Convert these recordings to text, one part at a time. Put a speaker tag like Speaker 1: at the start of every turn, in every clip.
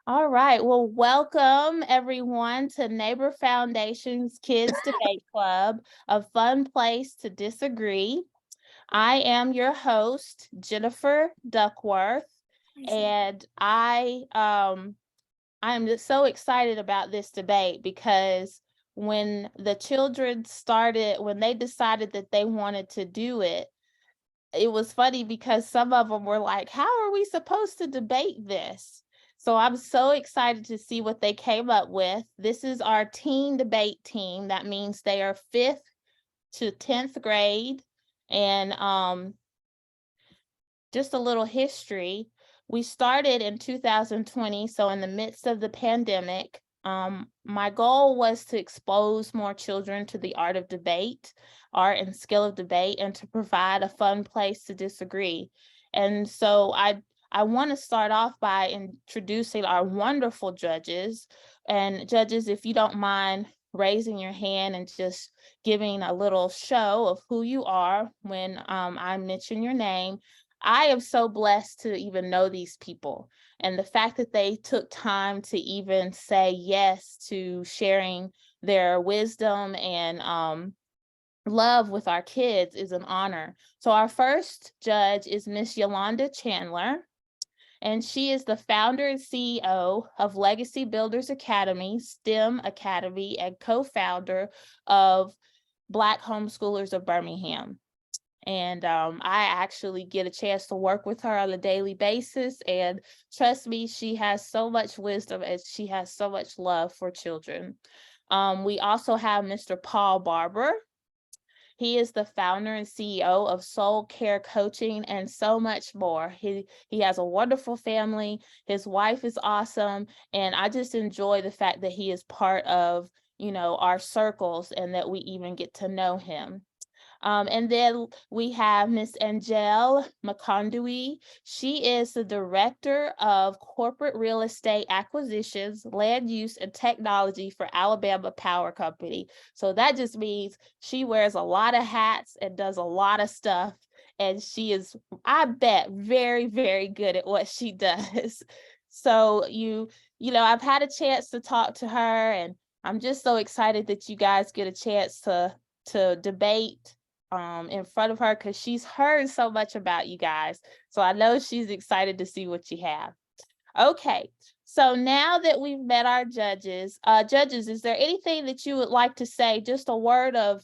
Speaker 1: All right. Well, welcome everyone to Neighbor Foundation's Kids Debate Club, a fun place to disagree. I am your host, Jennifer Duckworth, and I'm just so excited about this debate because when the children when they decided that they wanted to do it, it was funny because some of them were like, how are we supposed to debate this? So I'm so excited to see what they came up with. This is our teen debate team. That means they are 5th to 10th grade. And just a little history. We started in 2020, so in the midst of the pandemic. My goal was to expose more children to the art of debate, art and skill of debate, and to provide a fun place to disagree. And so I want to start off by introducing our wonderful judges. And judges, if you don't mind raising your hand and just giving a little show of who you are when I mention your name. I am so blessed to even know these people. And the fact that they took time to even say yes to sharing their wisdom and love with our kids is an honor. So our first judge is Miss Yolanda Chandler, and she is the founder and CEO of Legacy Builders Academy, STEM Academy, and co-founder of Black Homeschoolers of Birmingham. And I actually get a chance to work with her on a daily basis. And trust me, she has so much wisdom and she has so much love for children. We also have Mr. Paul Barber. He is the founder and CEO of Soul Care Coaching and so much more. He has a wonderful family. His wife is awesome. And I just enjoy the fact that he is part of, our circles and that we even get to know him. And then we have Miss Angel McCondui. She is the Director of Corporate Real Estate Acquisitions, Land Use, and Technology for Alabama Power Company. So that just means she wears a lot of hats and does a lot of stuff. And she is, I bet, very, very good at what she does. So I've had a chance to talk to her, and I'm just so excited that you guys get a chance to debate in front of her because she's heard so much about you guys. So I know she's excited to see what you have. Okay, so now that we've met our judges, is there anything that you would like to say? Just a word of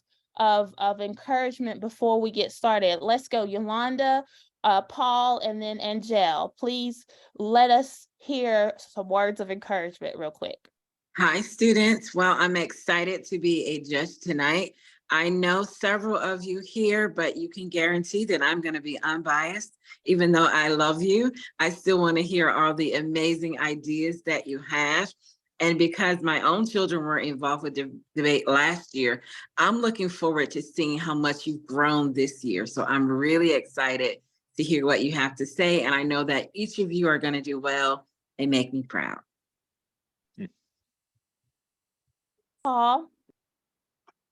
Speaker 1: encouragement before we get started. Let's go, Yolanda, Paul, and then Angel. Please let us hear some words of encouragement real quick.
Speaker 2: Hi, students. Well, I'm excited to be a judge tonight. I know several of you here, but you can guarantee that I'm going to be unbiased. Even though I love you, I still want to hear all the amazing ideas that you have. And because my own children were involved with the debate last year, I'm looking forward to seeing how much you've grown this year. So I'm really excited to hear what you have to say. And I know that each of you are going to do well and make me proud.
Speaker 1: Paul.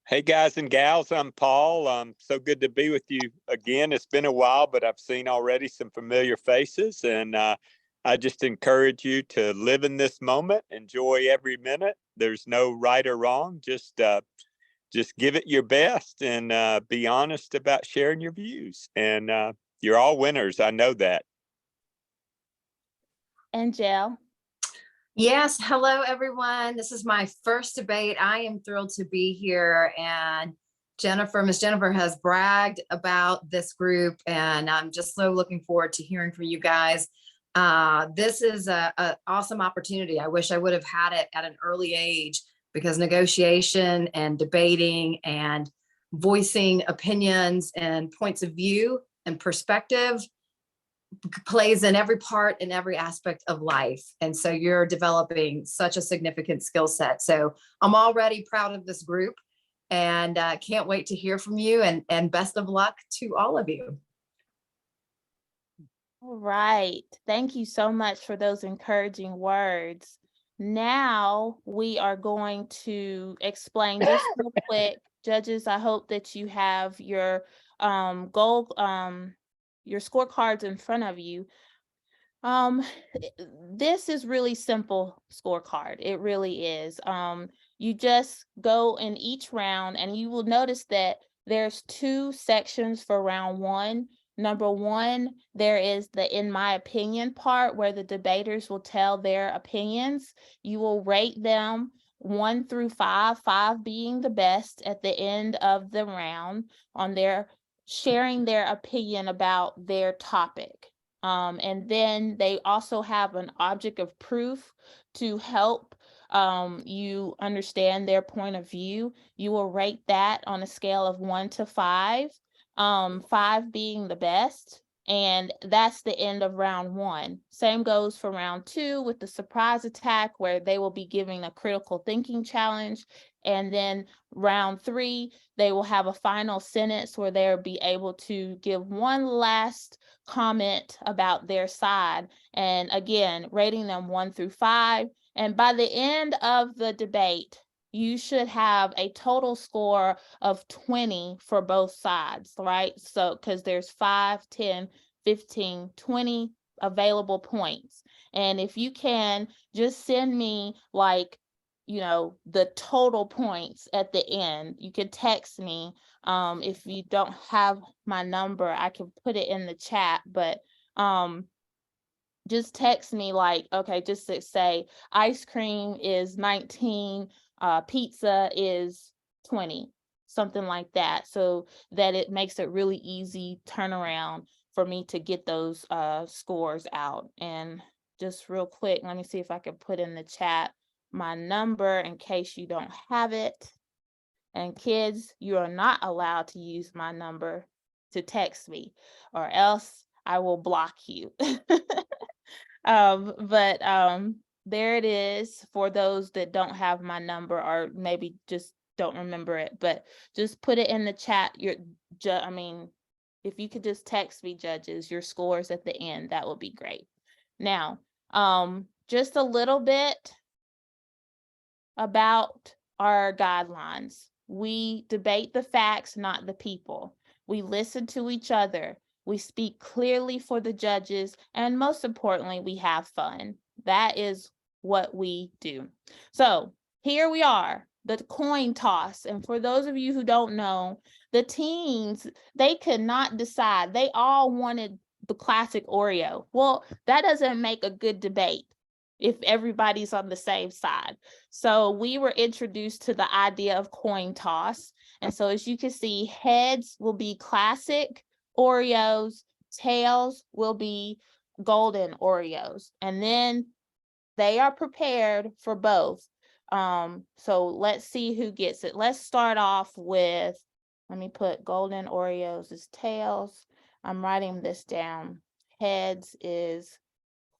Speaker 3: Hey guys and gals, I'm Paul. So good to be with you again. It's been a while, but I've seen already some familiar faces, and I just encourage you to live in this moment, enjoy every minute. There's no right or wrong. Just give it your best and be honest about sharing your views. And you're all winners. I know that.
Speaker 1: Angel.
Speaker 4: Yes, hello everyone. This is my first debate. I am thrilled to be here, and Miss Jennifer has bragged about this group, and I'm just so looking forward to hearing from you guys. This is an awesome opportunity. I wish I would have had it at an early age, because negotiation and debating and voicing opinions and points of view and perspective plays in every part and every aspect of life. And so you're developing such a significant skill set. So I'm already proud of this group, and can't wait to hear from you, and best of luck to all of you.
Speaker 1: All right. Thank you so much for those encouraging words. Now we are going to explain just real quick. Judges, I hope that you have your your scorecards in front of you. Um, this is really simple scorecard. It really is. You just go in each round and you will notice that there's 2 sections for round 1. Number 1, there is the in my opinion part where the debaters will tell their opinions. You will rate them 1 through 5, 5 being the best at the end of the round on their sharing their opinion about their topic. And then they also have an object of proof to help you understand their point of view. You will rate that on a scale of 1 to 5, 5 being the best. And that's the end of round 1. Same goes for round 2 with the surprise attack, where they will be giving a critical thinking challenge. And then round 3, they will have a final sentence where they'll be able to give one last comment about their side. And again, rating them 1 through 5. And by the end of the debate, you should have a total score of 20 for both sides, right? So, because there's 5, 10, 15, 20 available points. And if you can just send me like, the total points at the end, you can text me. If you don't have my number, I can put it in the chat, but just text me like, okay, just to say ice cream is 19, pizza is 20, something like that, so that it makes it really easy turnaround for me to get those scores out. And just real quick, let me see if I can put in the chat my number in case you don't have it. And kids, you are not allowed to use my number to text me, or else I will block you. But there it is for those that don't have my number or maybe just don't remember it. But just put it in the chat. If you could just text me, judges, your scores at the end, that would be great. Now, just a little bit about our guidelines. We debate the facts, not the people. We listen to each other. We speak clearly for the judges, and most importantly, we have fun. That is what we do. So here we are, the coin toss. And for those of you who don't know, the teens, they could not decide. They all wanted the classic Oreo. Well, that doesn't make a good debate if everybody's on the same side. So we were introduced to the idea of coin toss. And so as you can see, heads will be classic Oreos, tails will be golden Oreos. And then they are prepared for both. So let's see who gets it. Let's start off with, let me put golden Oreos as tails. I'm writing this down. Heads is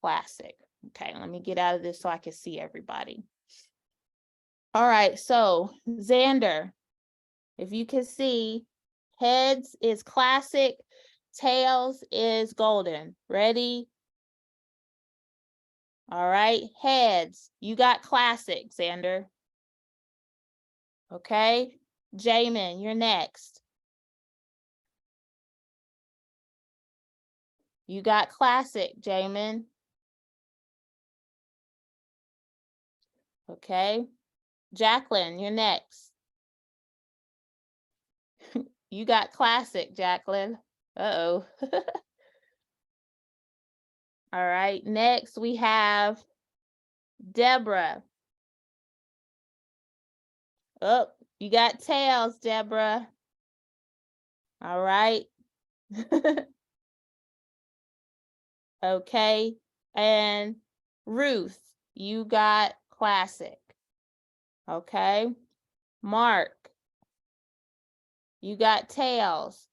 Speaker 1: classic. Okay, let me get out of this so I can see everybody. All right, so Xander, if you can see, heads is classic, tails is golden. Ready? All right, heads, you got classic, Xander. Okay, Jamin, you're next. You got classic, Jamin. Okay, Jacqueline, you're next. You got classic, Jacqueline. Uh-oh. All right, next we have Deborah. Oh, you got tails, Deborah. All right. Okay, and Ruth, you got classic. Okay, Mark, you got tails.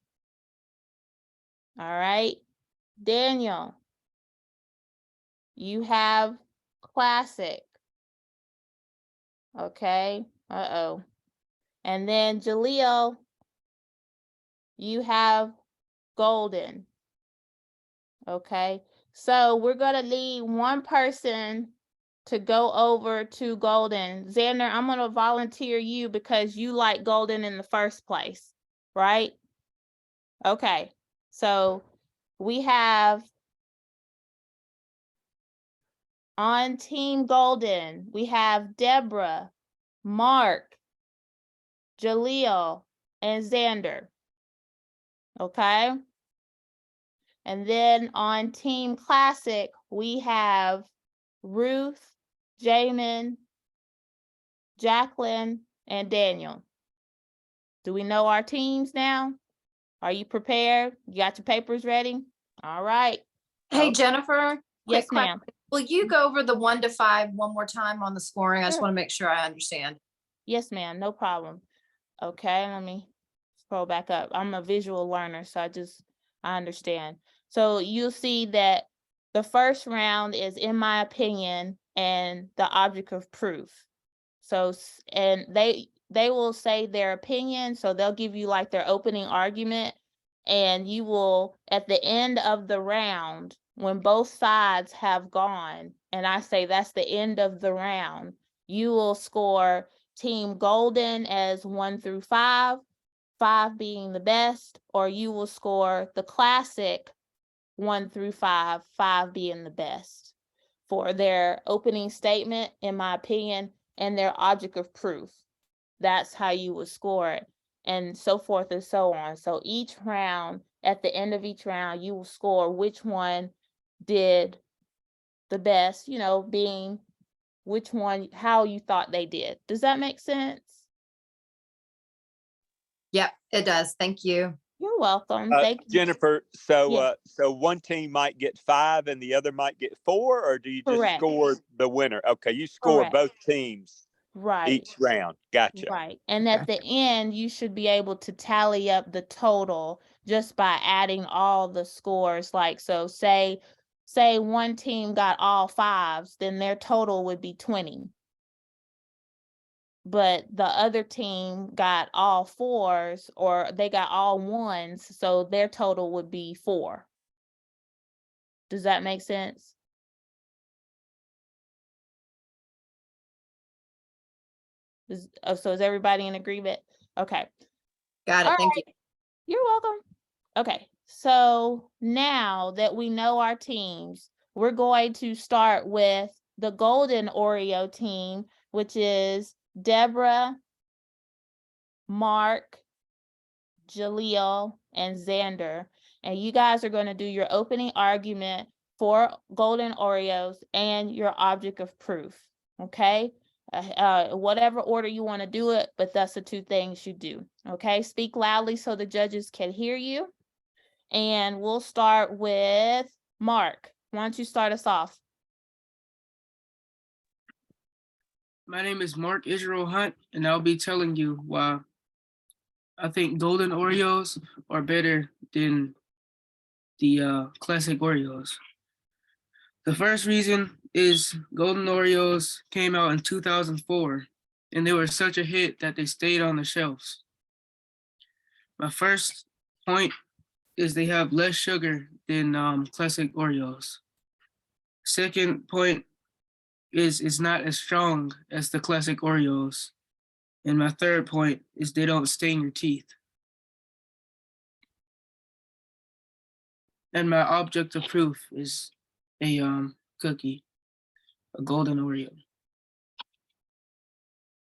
Speaker 1: All right, Daniel, you have classic. Okay, uh-oh. And then Jaleel, you have golden. Okay, so we're gonna need one person to go over to golden. Xander, I'm gonna volunteer you because you like golden in the first place, right? Okay, so we have On Team Golden, we have Deborah, Mark, Jaleel, and Xander. Okay. And then on Team Classic, we have Ruth, Jamin, Jacqueline, and Daniel. Do we know our teams now? Are you prepared? You got your papers ready? All right.
Speaker 4: Hey,
Speaker 1: Okay.
Speaker 4: Jennifer.
Speaker 1: Yes,
Speaker 4: quick question.
Speaker 1: ma'am.
Speaker 4: Will you go over the 1 to 5 one more time on the scoring? I just
Speaker 1: Sure.
Speaker 4: want to make sure I understand.
Speaker 1: Yes, ma'am. No problem. Okay, let me scroll back up. I'm a visual learner, so I understand. So you'll see that the first round is in my opinion and the object of proof. So, and they will say their opinion, so they'll give you like their opening argument, and you will, at the end of the round, when both sides have gone, and I say that's the end of the round, you will score Team Golden as 1 through 5, 5 being the best, or you will score the Classic 1 through 5, 5 being the best for their opening statement, in my opinion, and their object of proof. That's how you would score it, and so forth and so on. So each round, at the end of each round, you will score which one did the best, you know, being which one, how you thought they did. Does that make sense?
Speaker 4: Yep, it does. Thank you.
Speaker 1: You're welcome. Thank you.
Speaker 3: Jennifer, so
Speaker 1: Yes.
Speaker 3: so one team might get 5 and the other might get 4, or do you just
Speaker 1: Correct.
Speaker 3: score the winner? Okay, you score
Speaker 1: Correct.
Speaker 3: both teams
Speaker 1: Right.
Speaker 3: each round. Gotcha.
Speaker 1: Right. And at the end, you should be able to tally up the total just by adding all the scores. Like, so say one team got all 5s, then their total would be 20. But the other team got all 4s, or they got all 1s, so their total would be 4. Does that make sense? So is everybody in agreement? Okay.
Speaker 4: Got it.
Speaker 1: All
Speaker 4: Thank you.
Speaker 1: You're welcome. Okay, so now that we know our teams, we're going to start with the Golden Oreo team, which is Deborah, Mark, Jaleel, and Xander. And you guys are going to do your opening argument for Golden Oreos and your object of proof, okay? Whatever order you want to do it, but that's the 2 things you do, okay? Speak loudly so the judges can hear you. And we'll start with Mark. Why don't you start us off?
Speaker 5: My name is Mark Israel Hunt, and I'll be telling you why I think Golden Oreos are better than the classic Oreos. The first reason is Golden Oreos came out in 2004, and they were such a hit that they stayed on the shelves. My first point is they have less sugar than classic Oreos. Second point is it's not as strong as the classic Oreos. And my third point is they don't stain your teeth. And my object of proof is a cookie, a golden Oreo.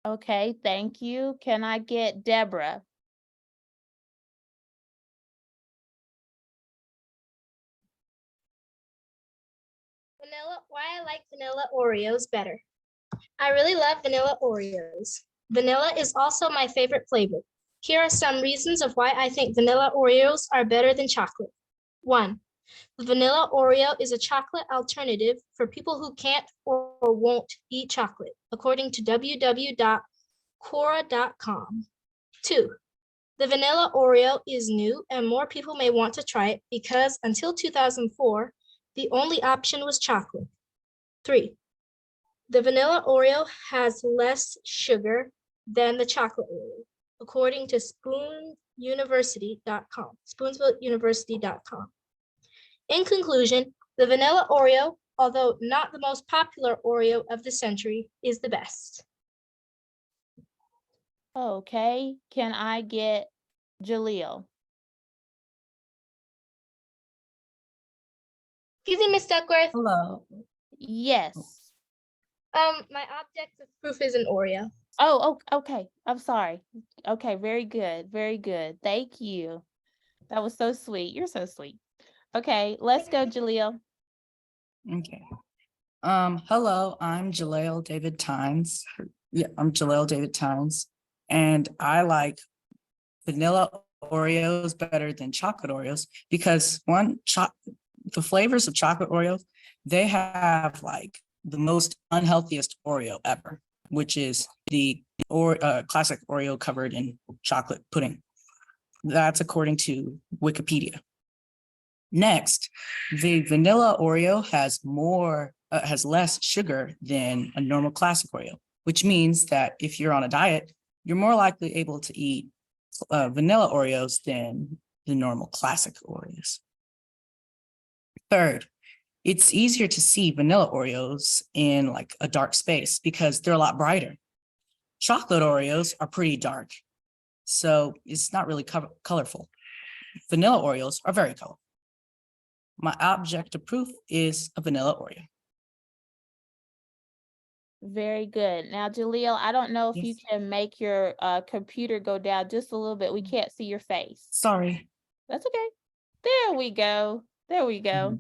Speaker 1: Okay, thank you. Can I get Deborah?
Speaker 6: Why I like vanilla Oreos better. I really love vanilla Oreos. Vanilla is also my favorite flavor. Here are some reasons of why I think vanilla Oreos are better than chocolate. 1. The vanilla Oreo is a chocolate alternative for people who can't or won't eat chocolate, according to www.quora.com. 2. The vanilla Oreo is new and more people may want to try it because until 2004, the only option was chocolate. 3. The vanilla Oreo has less sugar than the chocolate Oreo, according to spoonsvilleuniversity.com. In conclusion, the vanilla Oreo, although not the most popular Oreo of the century, is the best.
Speaker 1: Okay, can I get Jaleel?
Speaker 6: Excuse me, Miss Duckworth.
Speaker 4: Hello.
Speaker 1: Yes.
Speaker 6: My object of proof is an Oreo.
Speaker 1: Oh, okay. I'm sorry. Okay, very good. Very good. Thank you. That was so sweet. You're so sweet. Okay, let's go, Jaleel.
Speaker 7: Okay. Hello, I'm Jaleel David Tynes. Yeah, I'm Jaleel David Tynes, and I like vanilla Oreos better than chocolate Oreos because the flavors of chocolate Oreos, they have like the most unhealthiest Oreo ever, which is the classic Oreo covered in chocolate pudding. That's according to Wikipedia. Next, the vanilla Oreo has less sugar than a normal classic Oreo, which means that if you're on a diet, you're more likely able to eat vanilla Oreos than the normal classic Oreos. Third, it's easier to see vanilla Oreos in like a dark space because they're a lot brighter. Chocolate Oreos are pretty dark, so it's not really colorful. Vanilla Oreos are very colorful. My object of proof is a vanilla Oreo.
Speaker 1: Very good. Now, Jaleel, I don't know if you
Speaker 7: Yes.
Speaker 1: can make your computer go down just a little bit. We can't see your face.
Speaker 7: Sorry.
Speaker 1: That's okay. There we go. There we go.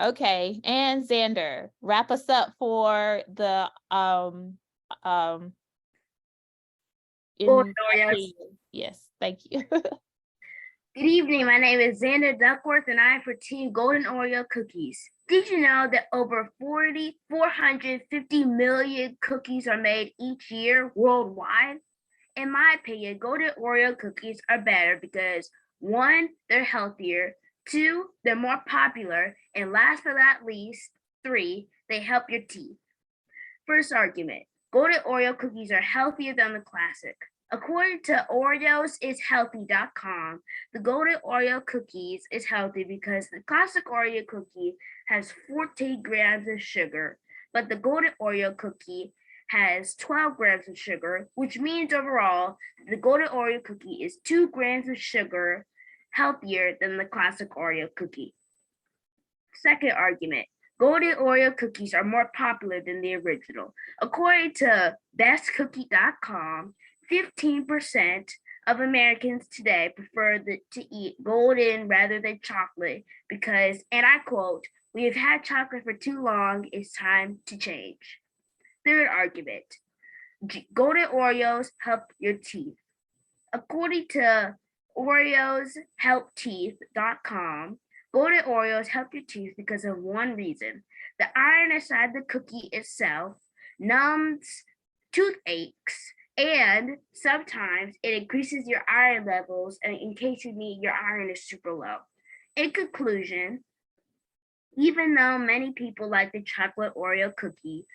Speaker 1: Okay, and Xander, wrap us up for the
Speaker 8: Golden
Speaker 1: in
Speaker 8: Oreos.
Speaker 1: yes, thank you.
Speaker 8: Good evening. My name is Xander Duckworth, and I'm for Team Golden Oreo Cookies. Did you know that over 450 million cookies are made each year worldwide? In my opinion, Golden Oreo cookies are better because 1, they're healthier, 2, they're more popular, and last but not least, 3, they help your teeth. First argument, Golden Oreo cookies are healthier than the classic. According to OreosIsHealthy.com, the Golden Oreo cookies is healthy because the classic Oreo cookie has 14 grams of sugar, but the Golden Oreo cookie has 12 grams of sugar, which means overall, the Golden Oreo cookie is 2 grams of sugar healthier than the classic Oreo cookie. Second argument, Golden Oreo cookies are more popular than the original. According to bestcookie.com, 15% of Americans today prefer to eat golden rather than chocolate because, and I quote, "We have had chocolate for too long, it's time to change." Third argument, Golden Oreos help your teeth. According to OreosHelpTeeth.com, Golden Oreos help your teeth because of one reason. The iron inside the cookie itself numbs toothaches, and sometimes it increases your iron levels in case you need your iron is super low. In conclusion, even though many people like the chocolate Oreo cookie,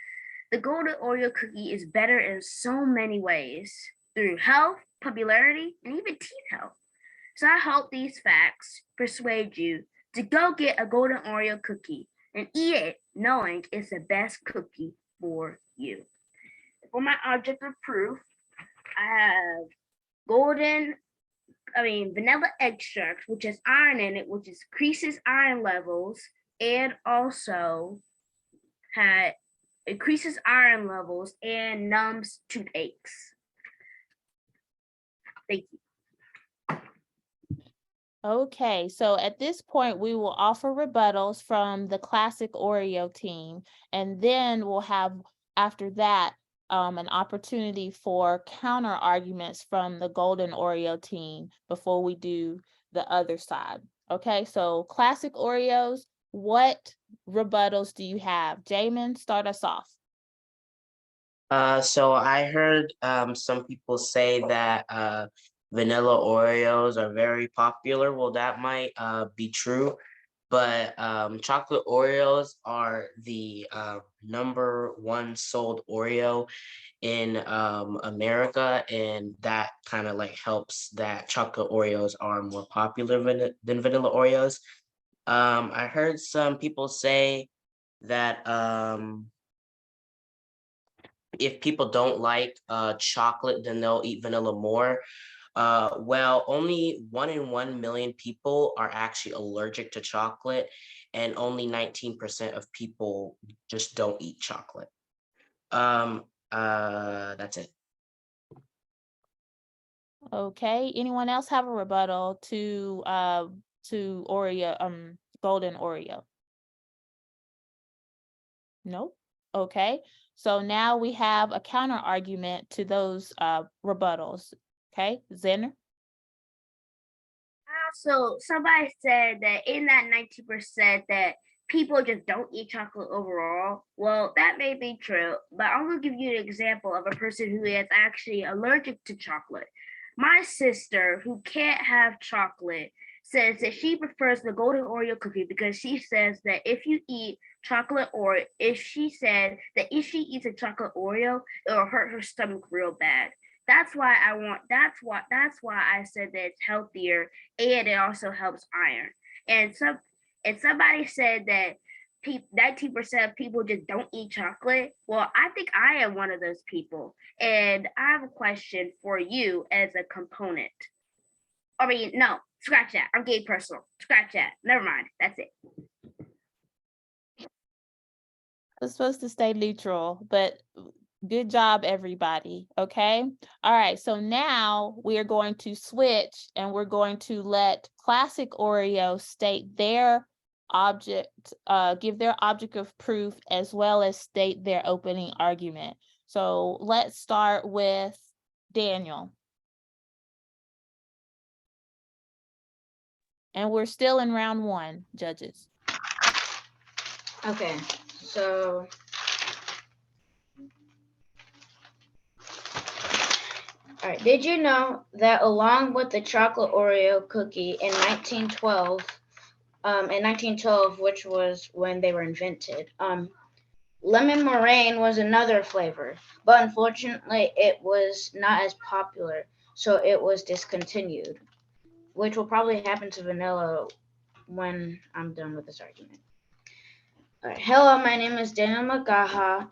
Speaker 8: the Golden Oreo cookie is better in so many ways through health, popularity, and even teeth health. So I hope these facts persuade you to go get a Golden Oreo cookie and eat it knowing it's the best cookie for you. For my object of proof, I have vanilla extract, which has iron in it, which increases iron levels, and also increases iron levels and numbs toothaches. Thank you.
Speaker 1: Okay, so at this point, we will offer rebuttals from the classic Oreo team, and then we'll have, after that, an opportunity for counter arguments from the Golden Oreo team before we do the other side. Okay, so classic Oreos, what rebuttals do you have? Jamin, start us off.
Speaker 9: So I heard some people say that vanilla Oreos are very popular. Well, that might be true, but chocolate Oreos are the #1 sold Oreo in America, and that kind of like helps that chocolate Oreos are more popular than vanilla Oreos. I heard some people say that if people don't like chocolate, then they'll eat vanilla more. Well, only 1 in 1 million people are actually allergic to chocolate, and only 19% of people just don't eat chocolate. That's it.
Speaker 1: Okay, anyone else have a rebuttal to Oreo, Golden Oreo? Nope. Okay, so now we have a counter argument to those rebuttals. Okay, Zenner?
Speaker 8: Also, somebody said that in that 90% that people just don't eat chocolate overall. Well, that may be true, but I'm gonna give you an example of a person who is actually allergic to chocolate. My sister, who can't have chocolate, says that she prefers the golden Oreo cookie because she says that if you eat chocolate, or if she said that if she eats a chocolate Oreo, it'll hurt her stomach real bad. That's why I said that it's healthier, and it also helps iron. And somebody said that 19% of people just don't eat chocolate. Well, I think I am one of those people. And I have a question for you as a component. I mean, no, scratch that. I'm getting personal. Scratch that. Never mind. That's it.
Speaker 1: I was supposed to stay neutral, but good job, everybody. Okay. All right. So now we are going to switch and we're going to let Classic Oreo state their object, give their object of proof as well as state their opening argument. So let's start with Daniel. And we're still in round one, judges.
Speaker 10: Okay, so all right, did you know that along with the chocolate Oreo cookie in 1912, which was when they were invented, lemon meringue was another flavor, but unfortunately it was not as popular, so it was discontinued, which will probably happen to vanilla when I'm done with this argument. All right, hello, my name is Daniel Magaha,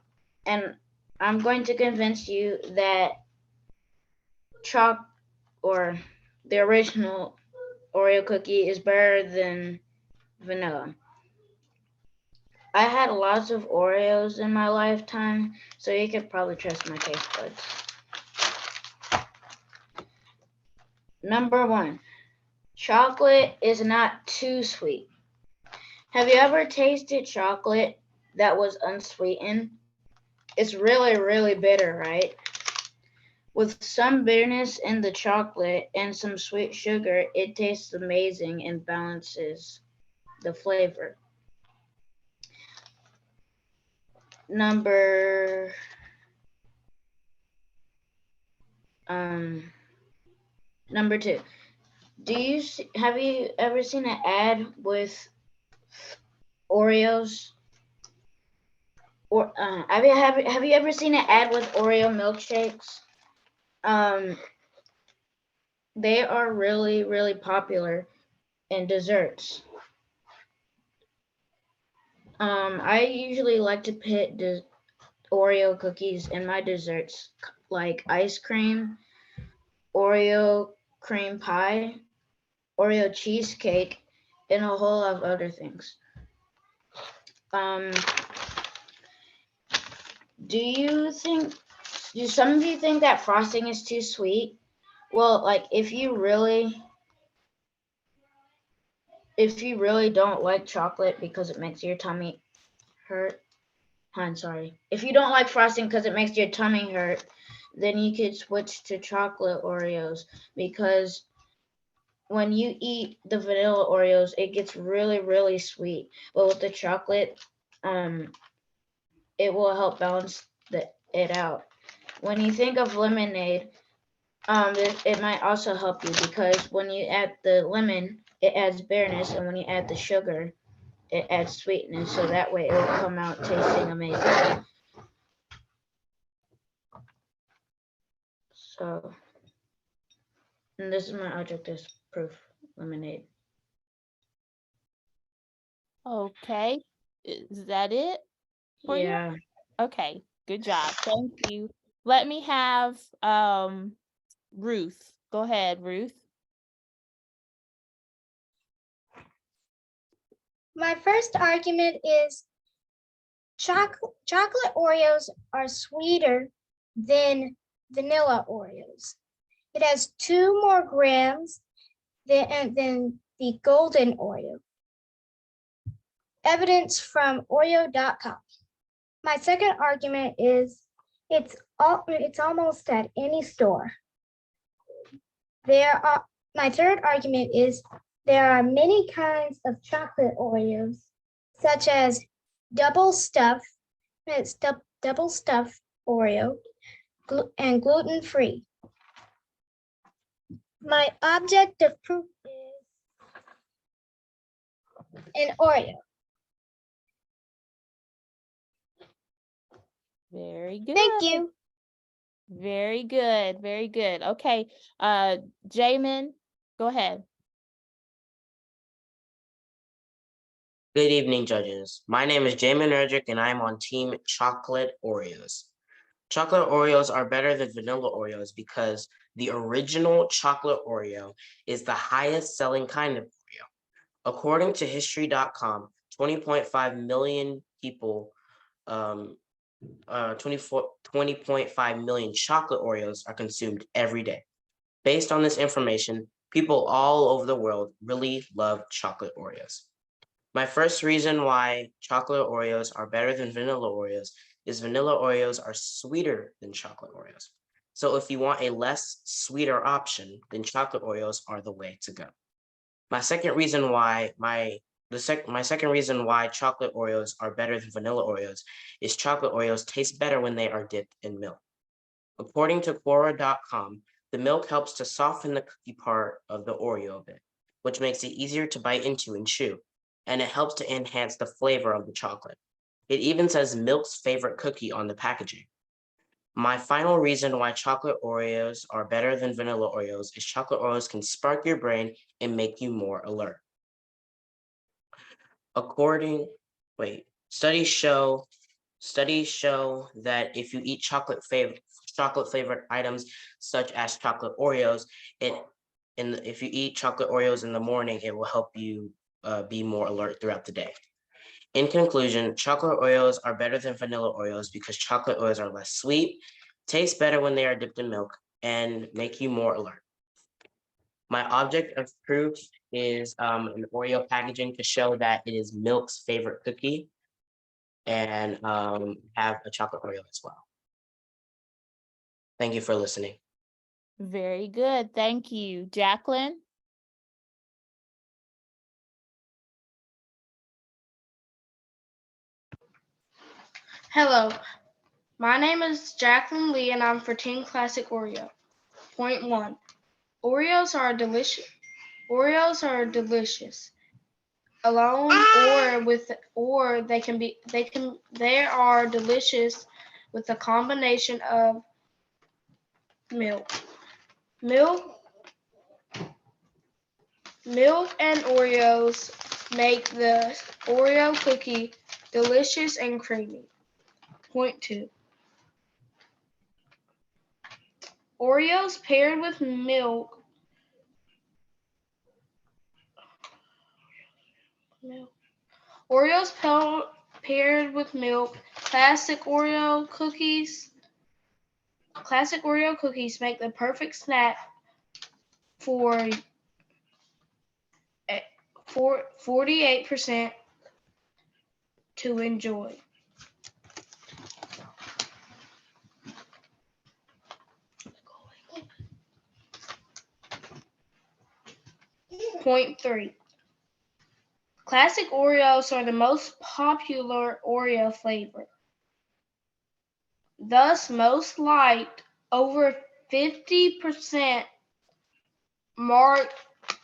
Speaker 10: and I'm going to convince you that the original Oreo cookie is better than vanilla. I had lots of Oreos in my lifetime, so you could probably trust my taste buds. Number 1, chocolate is not too sweet. Have you ever tasted chocolate that was unsweetened? It's really, really bitter, right? With some bitterness in the chocolate and some sweet sugar, it tastes amazing and balances the flavor. Number 2. Have you ever seen an ad with Oreos? Or have you ever seen an ad with Oreo milkshakes? They are really, really popular in desserts. I usually like to put Oreo cookies in my desserts, like ice cream, Oreo cream pie, Oreo cheesecake, and a whole lot of other things. Do some of you think that frosting is too sweet? Well, like if you really don't like chocolate because it makes your tummy hurt, I'm sorry. If you don't like frosting because it makes your tummy hurt, then you could switch to chocolate Oreos, because when you eat the vanilla Oreos, it gets really, really sweet. But with the chocolate, it will help balance it out. When you think of lemonade, it might also help you, because when you add the lemon, it adds bitterness, and when you add the sugar, it adds sweetness, so that way it will come out tasting amazing. So, and this is my object of proof, lemonade.
Speaker 1: Okay, is that it for you?
Speaker 10: Yeah.
Speaker 1: Okay, good job. Thank you. Let me have Ruth. Go ahead, Ruth.
Speaker 6: My first argument is Chocolate Oreos are sweeter than vanilla Oreos. It has 2 more grams than the golden Oreo. Evidence from Oreo.com. My second argument is it's almost at any store. My third argument is there are many kinds of chocolate Oreos, such as double stuff Oreo, and gluten-free. My objective proof is an Oreo.
Speaker 1: Very good.
Speaker 6: Thank you.
Speaker 1: Very good. Very good. Okay. Jamin, go ahead.
Speaker 9: Good evening, judges. My name is Jamin Ergic, and I'm on Team Chocolate Oreos. Chocolate Oreos are better than vanilla Oreos because the original chocolate Oreo is the highest selling kind of Oreo. According to history.com, 20.5 million people, 20.5 million chocolate Oreos are consumed every day. Based on this information, people all over the world really love chocolate Oreos. My first reason why chocolate Oreos are better than vanilla Oreos is vanilla Oreos are sweeter than chocolate Oreos. So if you want a less sweeter option, then chocolate Oreos are the way to go. My second reason why chocolate Oreos are better than vanilla Oreos is chocolate Oreos taste better when they are dipped in milk. According to Quora.com, the milk helps to soften the cookie part of the Oreo a bit, which makes it easier to bite into and chew, and it helps to enhance the flavor of the chocolate. It even says milk's favorite cookie on the packaging. My final reason why chocolate Oreos are better than vanilla Oreos is chocolate Oreos can spark your brain and make you more alert. Studies show that if you eat chocolate flavored items such as chocolate Oreos, if you eat chocolate Oreos in the morning, it will help you be more alert throughout the day. In conclusion, chocolate Oreos are better than vanilla Oreos because chocolate Oreos are less sweet, taste better when they are dipped in milk, and make you more alert. My object of proof is an Oreo packaging to show that it is milk's favorite cookie, and have a chocolate Oreo as well. Thank you for listening.
Speaker 1: Very good. Thank you. Jacqueline?
Speaker 11: Hello, my name is Jacqueline Lee and I'm for Team Classic Oreo. Point 1. Oreos are delicious. Alone they are delicious with a combination of milk. Milk and Oreos make the Oreo cookie delicious and creamy. Point 2. Oreos paired with milk classic Oreo cookies make the perfect snack for 48% to enjoy. Point 3. Classic Oreos are the most popular Oreo flavor, thus most liked. Over 50% mark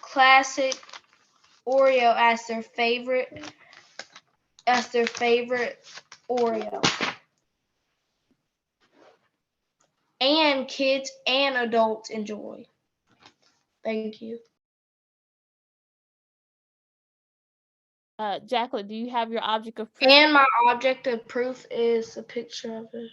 Speaker 11: Classic Oreo as their favorite Oreo. And kids and adults enjoy. Thank you.
Speaker 1: Jacqueline, do you have your object of proof?
Speaker 11: And my object of proof is a picture of it.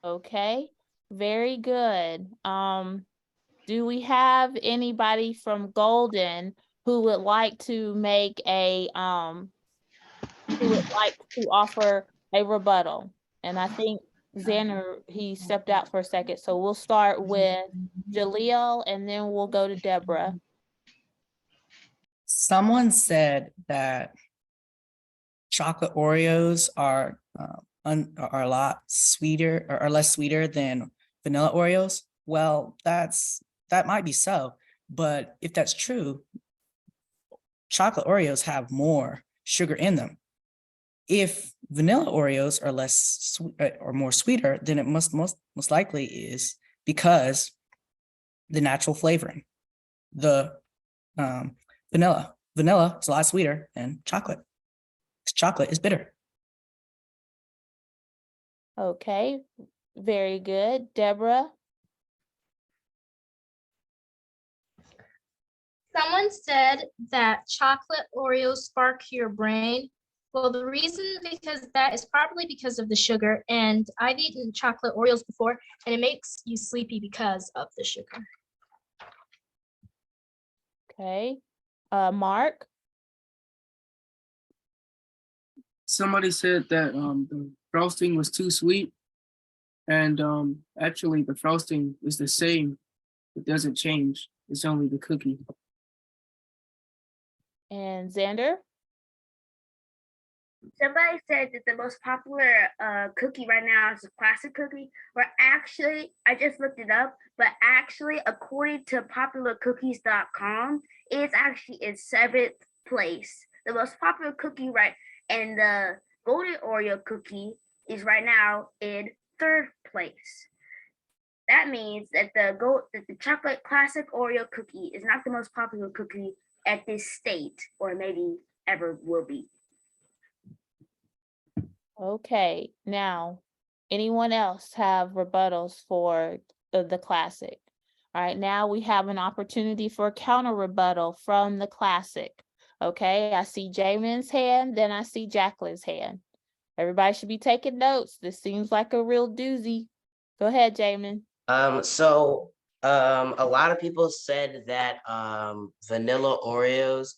Speaker 1: Okay, very good. Do we have anybody from Golden who would like to make a, who would like to offer a rebuttal? And I think Xander, he stepped out for a second, so we'll start with Jaleel and then we'll go to Deborah.
Speaker 7: Someone said that chocolate Oreos are a lot sweeter or are less sweeter than vanilla Oreos. Well, that might be so, but if that's true, chocolate Oreos have more sugar in them. If vanilla Oreos are less or more sweeter, then it most likely is because the natural flavoring. The vanilla is a lot sweeter than chocolate. Chocolate is bitter.
Speaker 1: Okay, very good. Deborah?
Speaker 6: Someone said that chocolate Oreos spark your brain. Well, the reason because that is probably because of the sugar, and I've eaten chocolate Oreos before, and it makes you sleepy because of the sugar.
Speaker 1: Okay, Mark?
Speaker 5: Somebody said that the frosting was too sweet, and actually the frosting is the same. It doesn't change. It's only the cookie.
Speaker 1: And Xander?
Speaker 8: Somebody said that the most popular cookie right now is the classic cookie, where actually, I just looked it up, but actually, according to popularcookies.com, it's actually in 7th place. The most popular cookie, right, and the golden Oreo cookie is right now in 3rd place. That means that the chocolate classic Oreo cookie is not the most popular cookie at this state, or maybe ever will be.
Speaker 1: Okay, now, anyone else have rebuttals for the classic? All right, now we have an opportunity for a counter rebuttal from the classic. Okay, I see Jamin's hand, then I see Jacqueline's hand. Everybody should be taking notes. This seems like a real doozy. Go ahead, Jamin.
Speaker 9: A lot of people said that vanilla Oreos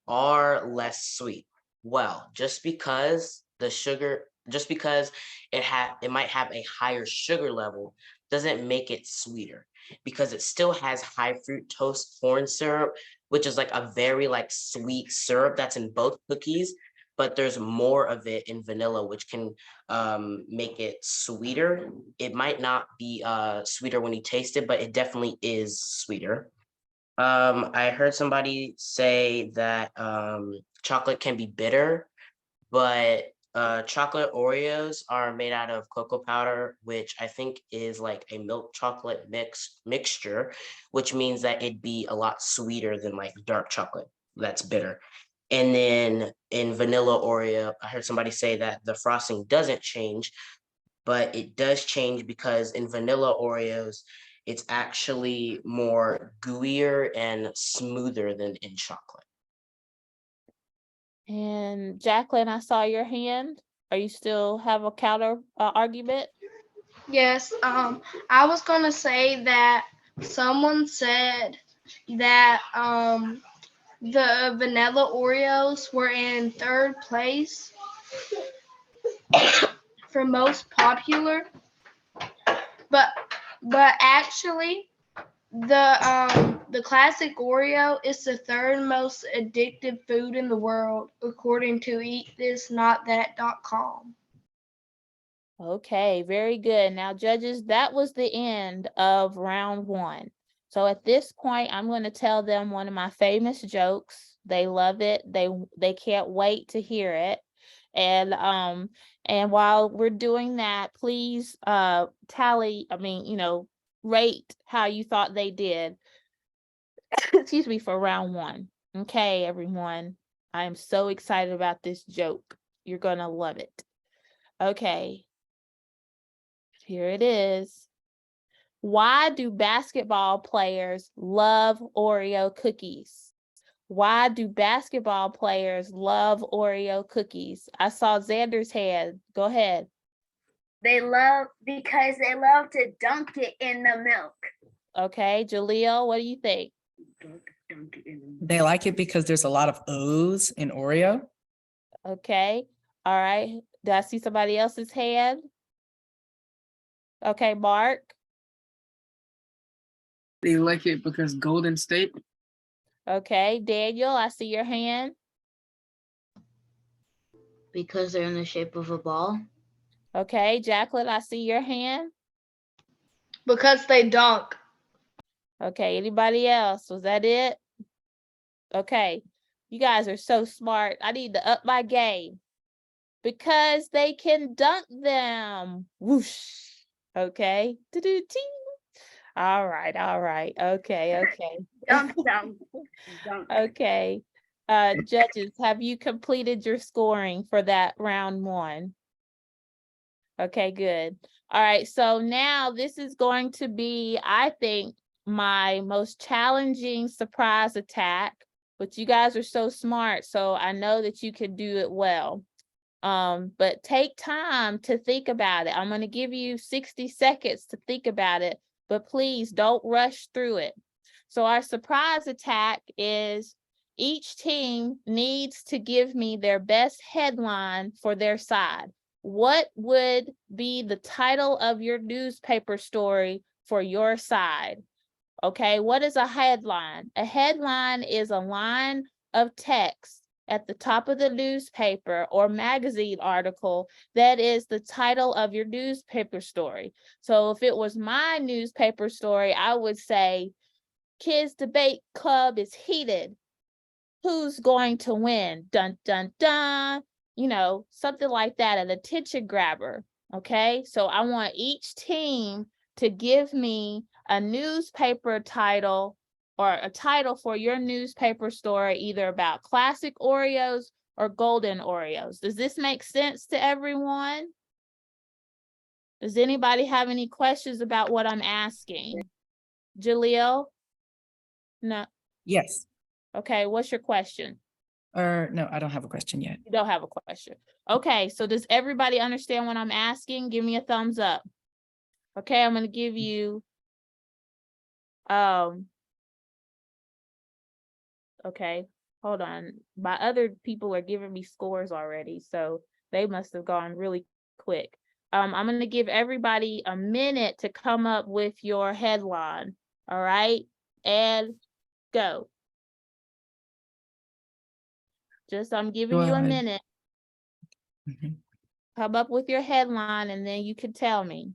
Speaker 9: are less sweet. Well, just because it might have a higher sugar level doesn't make it sweeter, because it still has high fructose corn syrup, which is like a very like sweet syrup that's in both cookies, but there's more of it in vanilla, which can make it sweeter. It might not be sweeter when you taste it, but it definitely is sweeter. I heard somebody say that chocolate can be bitter, but chocolate Oreos are made out of cocoa powder, which I think is like a milk chocolate mixture, which means that it'd be a lot sweeter than like dark chocolate that's bitter. And then in vanilla Oreo, I heard somebody say that the frosting doesn't change, but it does change because in vanilla Oreos, it's actually more gooier and smoother than in chocolate.
Speaker 1: And Jacqueline, I saw your hand. Are you still have a counter argument?
Speaker 11: Yes, I was gonna say that someone said that the vanilla Oreos were in 3rd place for most popular, but actually the classic Oreo is the 3rd most addictive food in the world, according to eatthisnotthat.com.
Speaker 1: Okay, very good. Now, judges, that was the end of round 1. So at this point, I'm going to tell them one of my famous jokes. They love it. They can't wait to hear it. And while we're doing that, please rate how you thought they did. Excuse me, for round 1. Okay, everyone. I am so excited about this joke. You're going to love it. Okay. Here it is. Why do basketball players love Oreo cookies? Why do basketball players love Oreo cookies? I saw Xander's hand. Go ahead.
Speaker 8: Because they love to dunk it in the milk.
Speaker 1: Okay, Jaleel, what do you think?
Speaker 7: They like it because there's a lot of O's in Oreo.
Speaker 1: Okay, all right. Do I see somebody else's hand? Okay, Mark.
Speaker 5: They like it because Golden State.
Speaker 1: Okay, Daniel, I see your hand.
Speaker 10: Because they're in the shape of a ball.
Speaker 1: Okay, Jacqueline, I see your hand.
Speaker 11: Because they dunk.
Speaker 1: Okay, anybody else? Was that it? Okay, you guys are so smart. I need to up my game. Because they can dunk them. Whoosh. Okay. Do-do-ting. All right, all right. Okay, okay.
Speaker 8: Dunk, dunk, dunk.
Speaker 1: Okay. Judges, have you completed your scoring for that round one? Okay, good. All right, so now this is going to be, I think, my most challenging surprise attack, but you guys are so smart, so I know that you can do it well. But take time to think about it. I'm going to give you 60 seconds to think about it, but please don't rush through it. So our surprise attack is each team needs to give me their best headline for their side. What would be the title of your newspaper story for your side? Okay, what is a headline? A headline is a line of text at the top of the newspaper or magazine article that is the title of your newspaper story. So if it was my newspaper story, I would say, Kids Debate Club is heated. Who's going to win? Dun, dun, dun. You know, something like that, an attention grabber. Okay, so I want each team to give me a newspaper title or a title for your newspaper story, either about classic Oreos or golden Oreos. Does this make sense to everyone? Does anybody have any questions about what I'm asking? Jaleel? No.
Speaker 7: Yes.
Speaker 1: Okay, what's your question?
Speaker 7: Or no, I don't have a question yet.
Speaker 1: You don't have a question. Okay, so does everybody understand what I'm asking? Give me a thumbs up. Okay, I'm going to give you okay, hold on. My other people are giving me scores already, so they must have gone really quick. I'm going to give everybody a minute to come up with your headline. All right, and go. I'm giving you a minute.
Speaker 7: Mhm.
Speaker 1: Come up with your headline and then you can tell me.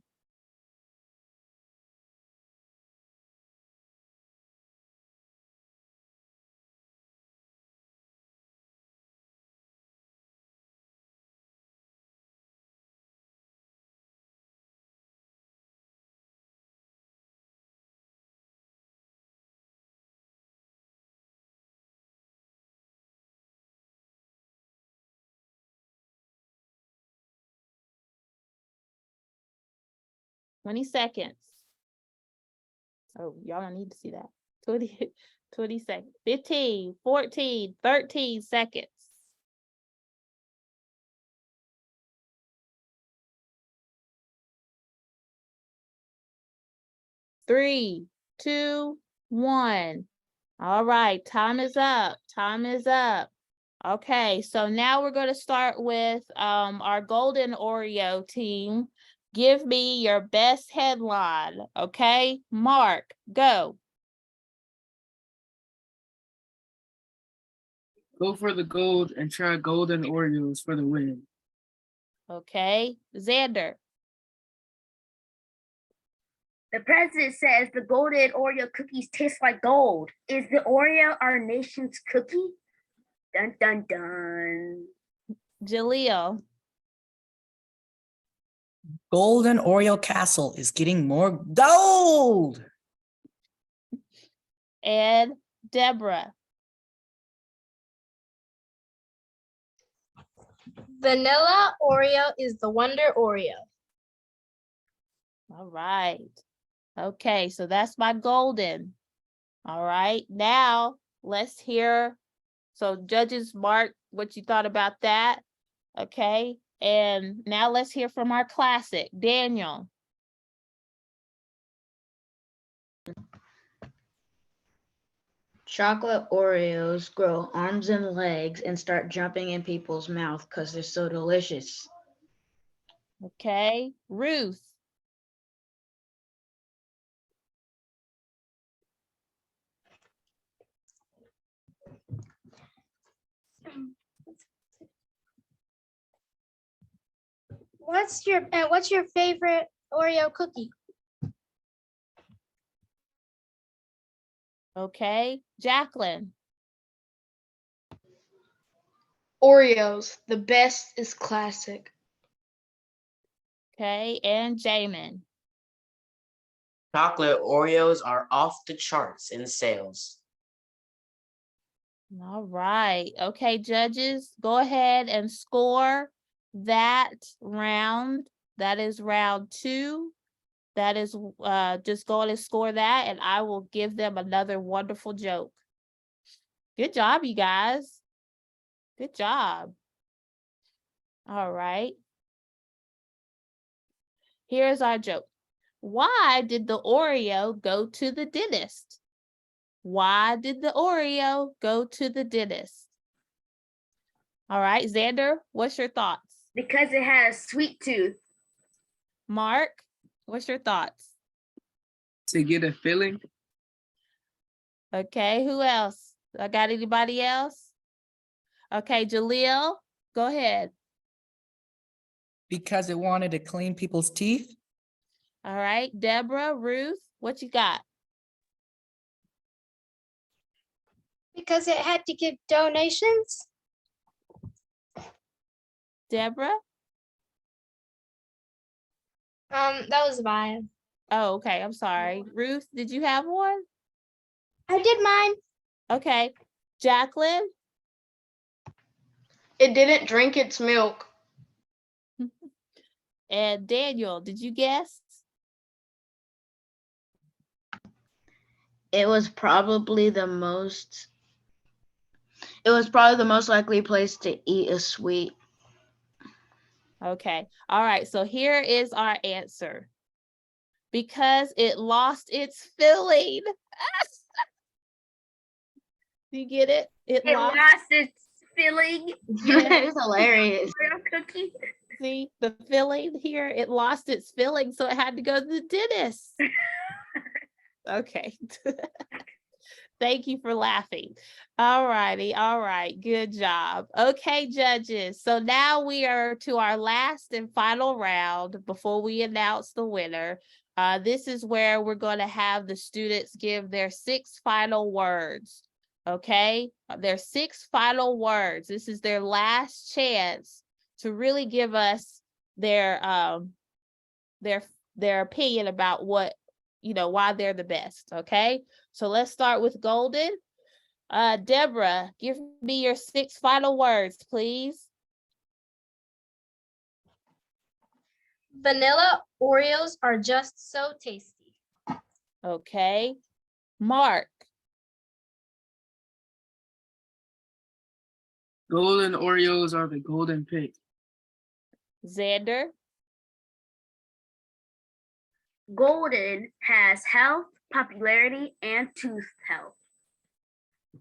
Speaker 1: Twenty seconds. Oh, y'all don't need to see that. 20 seconds. 15, 14, 13 seconds. Three, two, one. All right, time is up. Time is up. Okay, so now we're going to start with our Golden Oreo team. Give me your best headline. Okay, Mark, go.
Speaker 5: Go for the gold and try Golden Oreos for the win.
Speaker 1: Okay, Xander.
Speaker 8: The president says the golden Oreo cookies taste like gold. Is the Oreo our nation's cookie? Dun, dun, dun.
Speaker 1: Jaleel.
Speaker 7: Golden Oreo Castle is getting more gold.
Speaker 1: And Deborah.
Speaker 6: Vanilla Oreo is the Wonder Oreo.
Speaker 1: All right. Okay, so that's my golden. All right, now let's hear. So judges, mark what you thought about that. Okay, and now let's hear from our classic, Daniel.
Speaker 10: Chocolate Oreos grow arms and legs and start jumping in people's mouth because they're so delicious.
Speaker 1: Okay, Ruth.
Speaker 6: What's your favorite Oreo cookie?
Speaker 1: Okay, Jacqueline.
Speaker 11: Oreos. The best is classic.
Speaker 1: Okay, and Jamin.
Speaker 9: Chocolate Oreos are off the charts in sales.
Speaker 1: All right. Okay, judges, go ahead and score that round. That is round 2. That is just go ahead and score that, and I will give them another wonderful joke. Good job, you guys. Good job. All right. Here's our joke. Why did the Oreo go to the dentist? Why did the Oreo go to the dentist? All right, Xander, what's your thoughts?
Speaker 8: Because it had a sweet tooth.
Speaker 1: Mark, what's your thoughts?
Speaker 5: To get a filling.
Speaker 1: Okay, who else? I got anybody else? Okay, Jaleel, go ahead.
Speaker 7: Because it wanted to clean people's teeth.
Speaker 1: All right, Deborah, Ruth, what you got?
Speaker 6: Because it had to give donations.
Speaker 1: Deborah?
Speaker 6: That was mine.
Speaker 1: Oh, okay, I'm sorry. Ruth, did you have one?
Speaker 6: I did mine.
Speaker 1: Okay, Jacqueline?
Speaker 11: It didn't drink its milk.
Speaker 1: And Daniel, did you guess?
Speaker 10: It was probably the most likely place to eat a sweet.
Speaker 1: Okay, all right, so here is our answer. Because it lost its filling. Do you get it?
Speaker 8: It lost its filling.
Speaker 10: It's hilarious.
Speaker 8: Oreo cookie.
Speaker 1: See the filling here? It lost its filling, so it had to go to the dentist. Okay. Thank you for laughing. All righty. All right. Good job. Okay, judges. So now we are to our last and final round before we announce the winner. This is where we're going to have the students give their 6 final words. Okay, their 6 final words. This is their last chance to really give us their opinion about what, why they're the best. Okay, so let's start with Golden. Deborah, give me your 6 final words, please.
Speaker 6: Vanilla Oreos are just so tasty.
Speaker 1: Okay, Mark.
Speaker 5: Golden Oreos are the golden pick.
Speaker 1: Xander.
Speaker 8: Golden has health, popularity, and tooth health.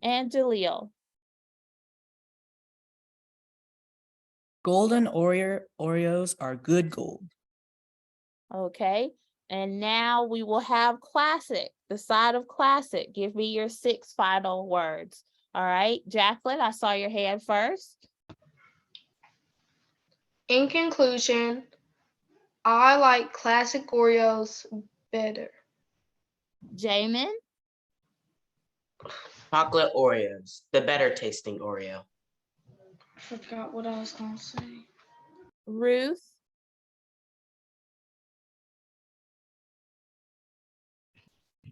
Speaker 1: And Jaleel.
Speaker 7: Golden Oreos are good gold.
Speaker 1: Okay, and now we will have Classic, the side of Classic. Give me your 6 final words. All right, Jacqueline, I saw your hand first.
Speaker 11: In conclusion, I like classic Oreos better.
Speaker 1: Jamin.
Speaker 9: Chocolate Oreos, the better tasting Oreo.
Speaker 11: I forgot what I was gonna say.
Speaker 1: Ruth.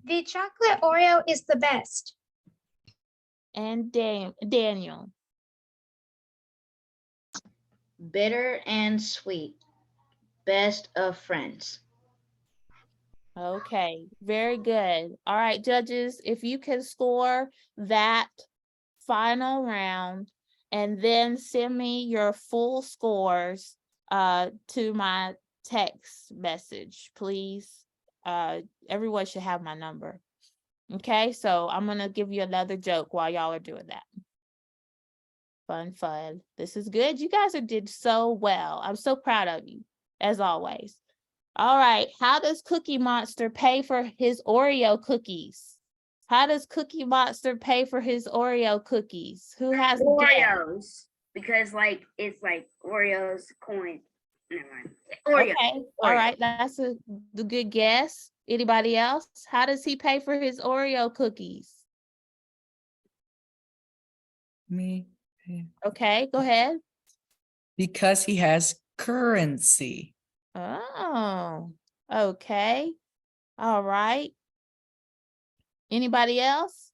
Speaker 6: The chocolate Oreo is the best.
Speaker 1: And Daniel.
Speaker 10: Bitter and sweet. Best of friends.
Speaker 1: Okay, very good. All right, judges, if you can score that final round and then send me your full scores to my text message, please. Everyone should have my number. Okay, so I'm gonna give you another joke while y'all are doing that. Fun. This is good. You guys did so well. I'm so proud of you, as always. All right, how does Cookie Monster pay for his Oreo cookies? How does Cookie Monster pay for his Oreo cookies? Who has a guess?
Speaker 8: Oreos, because like it's like Oreos coin. Never mind. Oreo.
Speaker 1: Okay, all right, that's the good guess. Anybody else? How does he pay for his Oreo cookies?
Speaker 7: Me,
Speaker 1: Okay, go ahead.
Speaker 7: because he has currency.
Speaker 1: Oh, okay. All right. Anybody else?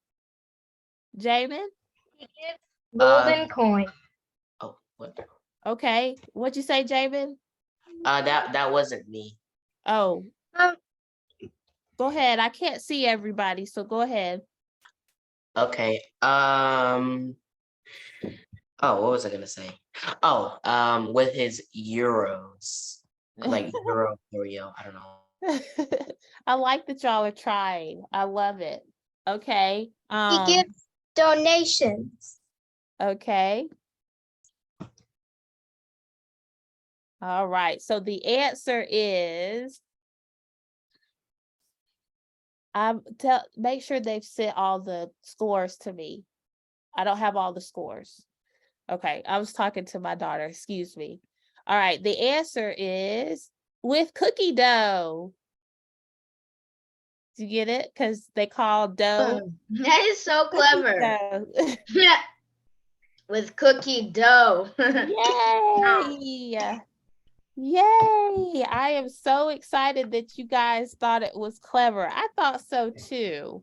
Speaker 1: Jamin?
Speaker 6: Golden coin.
Speaker 9: Oh, what?
Speaker 1: Okay, what'd you say, Jamin?
Speaker 9: That wasn't me.
Speaker 1: Oh,
Speaker 6: Um,
Speaker 1: go ahead. I can't see everybody, so go ahead.
Speaker 9: Okay. Oh, what was I gonna say? Oh, with his euros, like euro Oreo. I don't know.
Speaker 1: I like that y'all are trying. I love it. Okay.
Speaker 6: he gives donations.
Speaker 1: Okay. All right. So the answer is make sure they've sent all the scores to me. I don't have all the scores. Okay, I was talking to my daughter, excuse me. All right, the answer is with cookie dough. Do you get it? Because they call dough
Speaker 10: That is so
Speaker 1: cookie
Speaker 10: clever.
Speaker 1: dough.
Speaker 10: Yeah. With cookie dough.
Speaker 1: Yay! Yay! I am so excited that you guys thought it was clever. I thought so too.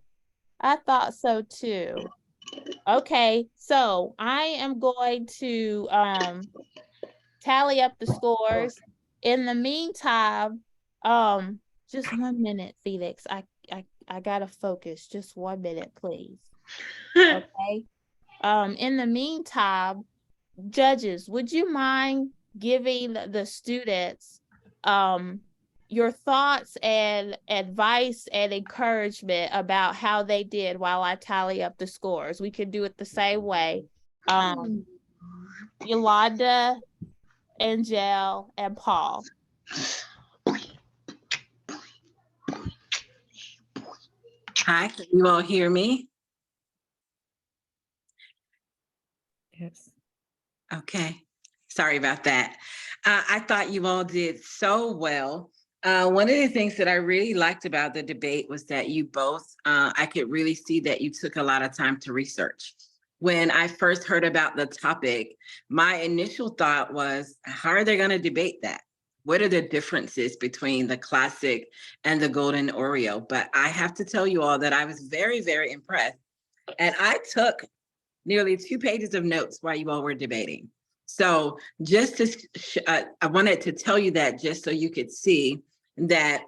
Speaker 1: I thought so too. Okay, so I am going to tally up the scores. In the meantime, just 1 minute, Felix. I gotta focus. Just 1 minute, please. Okay. In the meantime, judges, would you mind giving the students your thoughts and advice and encouragement about how they did while I tally up the scores? We could do it the same way. Yolanda, Angel, and Paul.
Speaker 2: Hi, can you all hear me?
Speaker 7: Yes.
Speaker 2: Okay, sorry about that. I thought you all did so well. One of the things that I really liked about the debate was that you both, I could really see that you took a lot of time to research. When I first heard about the topic, my initial thought was, how are they going to debate that? What are the differences between the classic and the golden Oreo? But I have to tell you all that I was very, very impressed. And I took nearly 2 pages of notes while you all were debating. So just to, I wanted to tell you that just so you could see that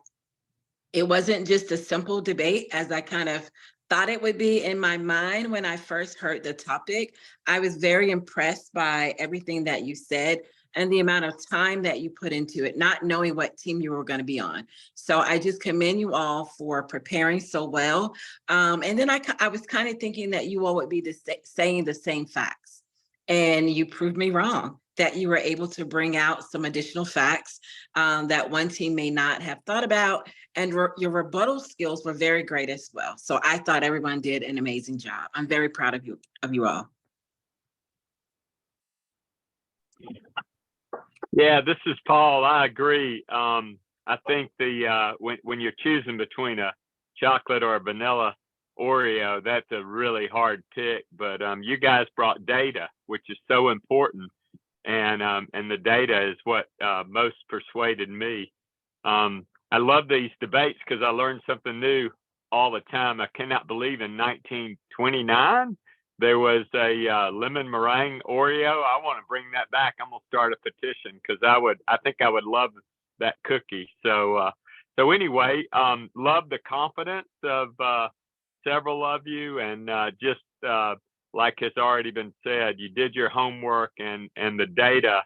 Speaker 2: it wasn't just a simple debate as I kind of thought it would be in my mind when I first heard the topic. I was very impressed by everything that you said and the amount of time that you put into it, not knowing what team you were going to be on. So I just commend you all for preparing so well. And then I was kind of thinking that you all would be saying the same facts. And you proved me wrong, that you were able to bring out some additional facts that one team may not have thought about. And your rebuttal skills were very great as well. So I thought everyone did an amazing job. I'm very proud of you all.
Speaker 3: Yeah, this is Paul. I agree. I think when you're choosing between a chocolate or a vanilla Oreo, that's a really hard pick. But you guys brought data, which is so important, and the data is what most persuaded me. I love these debates because I learned something new all the time. I cannot believe in 1929 there was a lemon meringue Oreo. I want to bring that back. I'm gonna start a petition because I think I would love that cookie. So anyway, love the confidence of several of you, and just like has already been said, you did your homework, and the data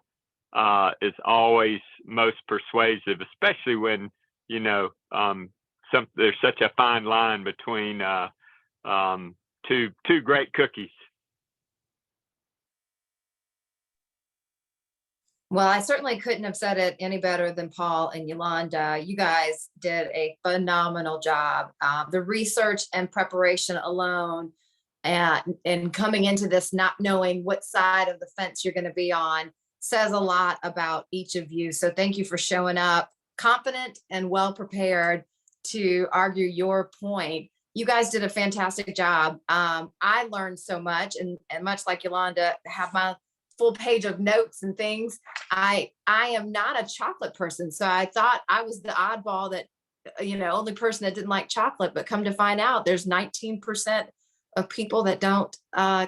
Speaker 3: is always most persuasive, especially when there's such a fine line between two great cookies.
Speaker 4: Well, I certainly couldn't have said it any better than Paul and Yolanda. You guys did a phenomenal job. The research and preparation alone, and coming into this not knowing what side of the fence you're going to be on, says a lot about each of you. So thank you for showing up confident and well prepared to argue your point. You guys did a fantastic job. I learned so much, and much like Yolanda, have my full page of notes and things. I am not a chocolate person, so I thought I was the oddball that, only person that didn't like chocolate. But come to find out, there's 19% of people that don't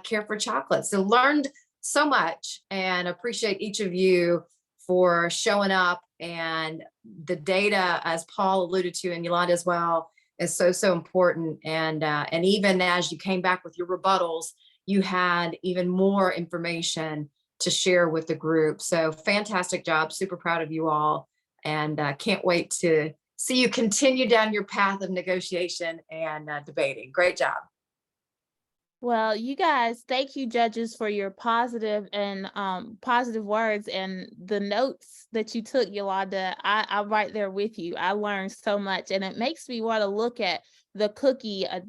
Speaker 4: care for chocolate. So learned so much, and appreciate each of you for showing up. And the data, as Paul alluded to, and Yolanda as well, is so important. And even as you came back with your rebuttals, you had even more information to share with the group. So fantastic job. Super proud of you all, and can't wait to see you continue down your path of negotiation and debating. Great job.
Speaker 1: Well, you guys, thank you, judges, for your positive and positive words and the notes that you took, Yolanda. I'm right there with you. I learned so much, and it makes me want to look at the cookie, a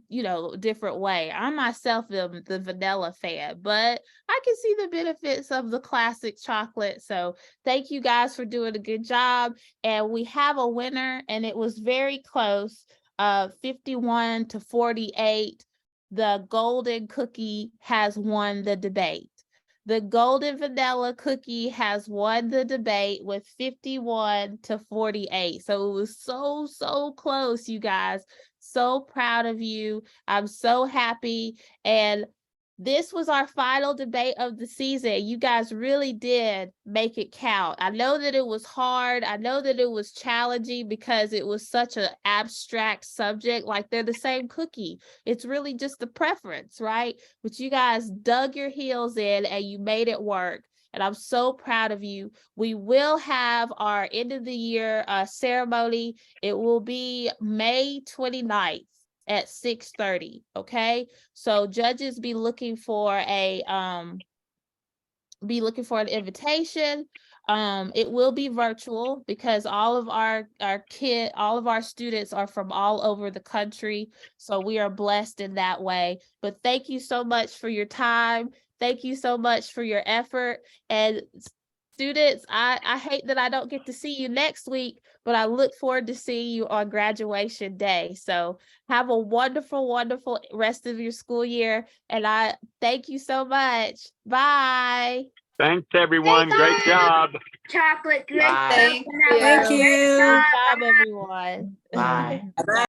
Speaker 1: different way. I myself am the vanilla fan, but I can see the benefits of the classic chocolate. So thank you guys for doing a good job. And we have a winner, and it was very close, 51 to 48. The golden cookie has won the debate. The golden vanilla cookie has won the debate with 51 to 48. So it was so close, you guys. So proud of you. I'm so happy. And this was our final debate of the season. You guys really did make it count. I know that it was hard. I know that it was challenging because it was such an abstract subject. Like, they're the same cookie. It's really just the preference, right? But you guys dug your heels in and you made it work. And I'm so proud of you. We will have our end of the year ceremony. It will be May 29th. At 6:30. Okay. So judges be looking for an invitation. It will be virtual because all of our students are from all over the country. So we are blessed in that way. But thank you so much for your time. Thank you so much for your effort. And students, I hate that I don't get to see you next week, but I look forward to seeing you on graduation day. So have a wonderful, wonderful rest of your school year. And I thank you so much. Bye.
Speaker 3: Thanks, everyone. Great job.
Speaker 8: Chocolate, great
Speaker 9: Bye.
Speaker 8: job.
Speaker 4: Thank
Speaker 8: Vanilla,
Speaker 7: Thank
Speaker 8: great
Speaker 7: you.
Speaker 8: job.
Speaker 1: Good job, everyone.
Speaker 9: Bye.